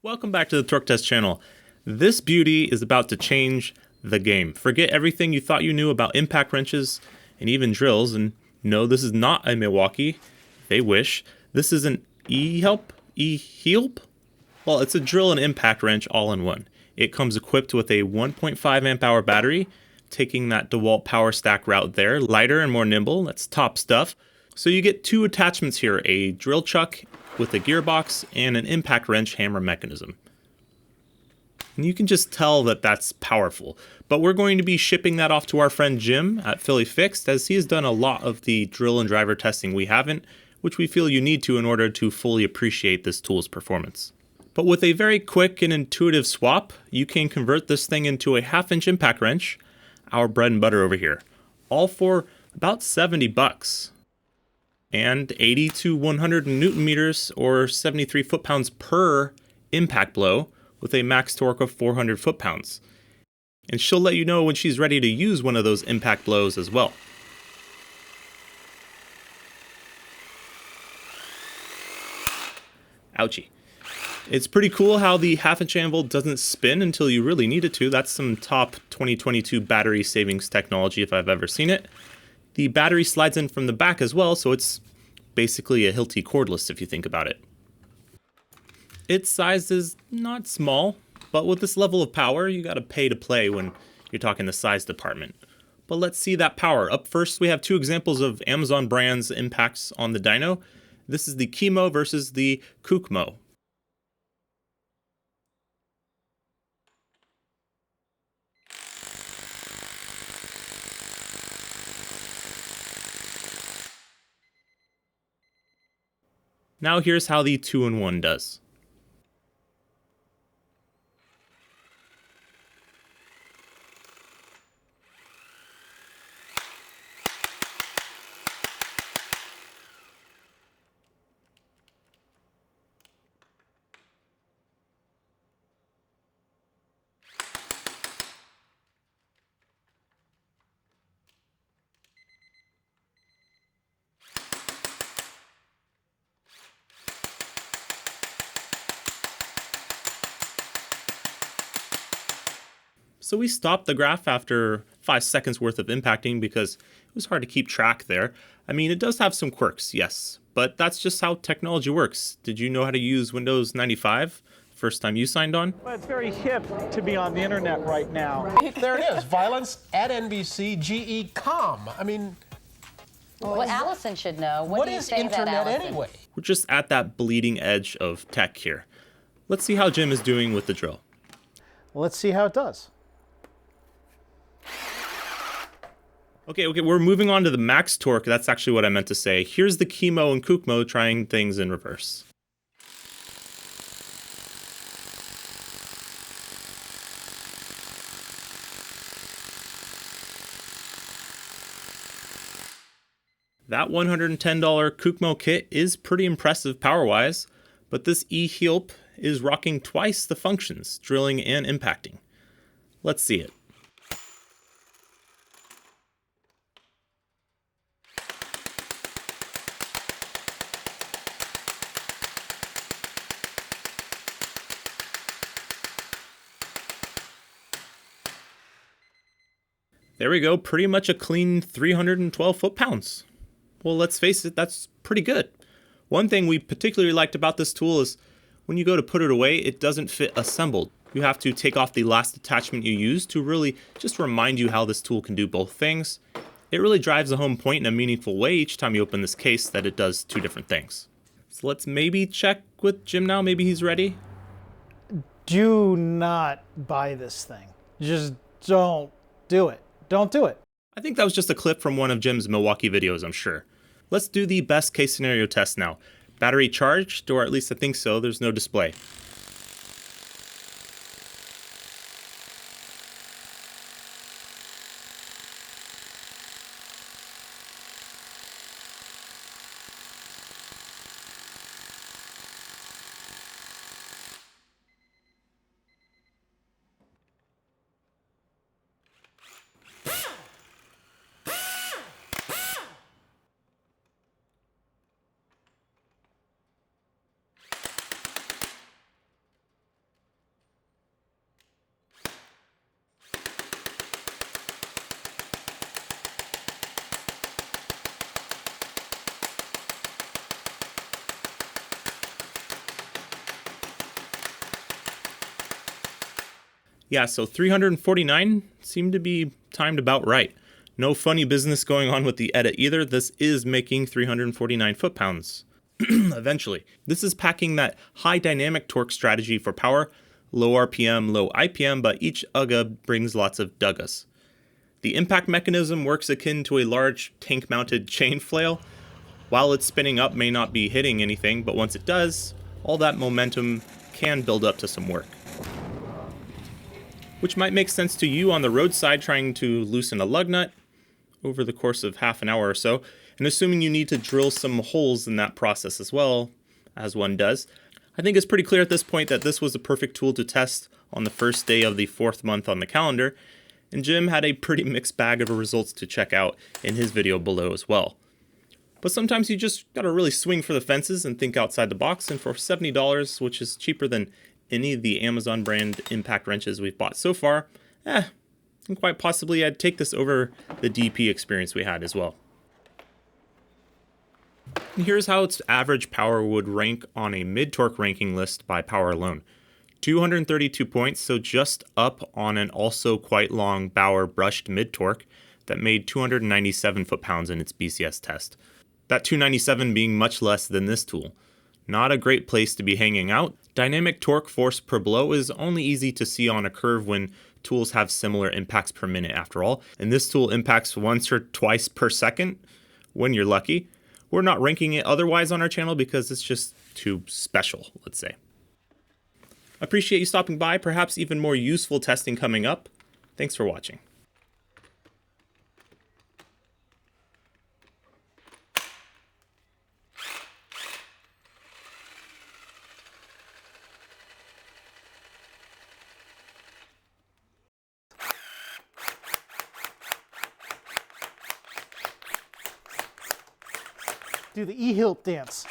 Welcome back to the Torque Test channel. This beauty is about to change the game. Forget everything you thought you knew about impact wrenches and even drills. And no, this is not a Milwaukee. They wish. This is an E-Heelp? E-Heelp? Well, it's a drill and impact wrench all in one. It comes equipped with a 1.5 amp hour battery, taking that DeWalt power stack route there, lighter and more nimble. That's top stuff. So you get two attachments here, a drill chuck with a gearbox and an impact wrench hammer mechanism. And you can just tell that that's powerful. But we're going to be shipping that off to our friend Jim at Philly Fixed, as he has done a lot of the drill and driver testing we haven't, which we feel you need to in order to fully appreciate this tool's performance. But with a very quick and intuitive swap, you can convert this thing into a 1/2 inch impact wrench, our bread and butter over here, all for about 70 bucks. And 80 to 100 newton meters or 73 foot-pounds per impact blow with a max torque of 400 foot-pounds. And she'll let you know when she's ready to use one of those impact blows as well. Ouchie. It's pretty cool how the 1/2 inch anvil doesn't spin until you really need it to. That's some top 2022 battery savings technology if I've ever seen it. The battery slides in from the back as well, so it's basically a Hilti cordless if you think about it. Its size is not small, but with this level of power, you gotta pay to play when you're talking the size department. But let's see that power. Up first, we have two examples of Amazon brands impacts on the dyno. This is the Chemo versus the Kukmo. Now here's how the 2-in-1 does. So we stopped the graph after 5 seconds worth of impacting because it was hard to keep track there. I mean, it does have some quirks, yes, but that's just how technology works. Did you know how to use Windows 95 first time you signed on? Well, it's very hip to be on the internet right now. There it is, violence at NBC, GE.com. I mean, well, Allison should know. What do you is say internet that, anyway? We're just at that bleeding edge of tech here. Let's see how Jim is doing with the drill. Well, let's see how it does. Okay, we're moving on to the max torque. That's actually what I meant to say. Here's the Chemo and Kukmo trying things in reverse. That $110 Kukmo kit is pretty impressive power-wise, but this E-Heelp is rocking twice the functions, drilling and impacting. Let's see it. There we go, pretty much a clean 312 foot-pounds. Well, let's face it, that's pretty good. One thing we particularly liked about this tool is when you go to put it away, it doesn't fit assembled. You have to take off the last attachment you used to really just remind you how this tool can do both things. It really drives the home point in a meaningful way each time you open this case that it does two different things. So let's maybe check with Jim now, maybe he's ready. Do not buy this thing. Just don't do it. Don't do it. I think that was just a clip from one of Jim's Milwaukee videos, I'm sure. Let's do the best case scenario test now. Battery charged, or at least I think so, there's no display. Yeah, so 349 seemed to be timed about right. No funny business going on with the edit either. This is making 349 foot-pounds. Eventually. This is packing that high dynamic torque strategy for power, low RPM, low IPM, but each UGA brings lots of duggas. The impact mechanism works akin to a large tank-mounted chain flail. While it's spinning up may not be hitting anything, but once it does, all that momentum can build up to some work. Which might make sense to you on the roadside trying to loosen a lug nut over the course of half an hour or so, and assuming you need to drill some holes in that process as well, as one does. I think it's pretty clear at this point that this was a perfect tool to test on the first day of the 4th month on the calendar, and Jim had a pretty mixed bag of results to check out in his video below as well. But sometimes you just gotta really swing for the fences and think outside the box, and for $70, which is cheaper than any of the Amazon brand impact wrenches we've bought so far, and quite possibly I'd take this over the DP experience we had as well. And here's how its average power would rank on a mid-torque ranking list by power alone. 232 points, so just up on an also quite long Bauer brushed mid-torque that made 297 foot-pounds in its BCS test. That 297 being much less than this tool. Not a great place to be hanging out. Dynamic torque force per blow is only easy to see on a curve when tools have similar impacts per minute after all, and this tool impacts once or twice per second when you're lucky. We're not ranking it otherwise on our channel because it's just too special, let's say. Appreciate you stopping by, perhaps even more useful testing coming up. Thanks for watching. Do the E-Heelp dance.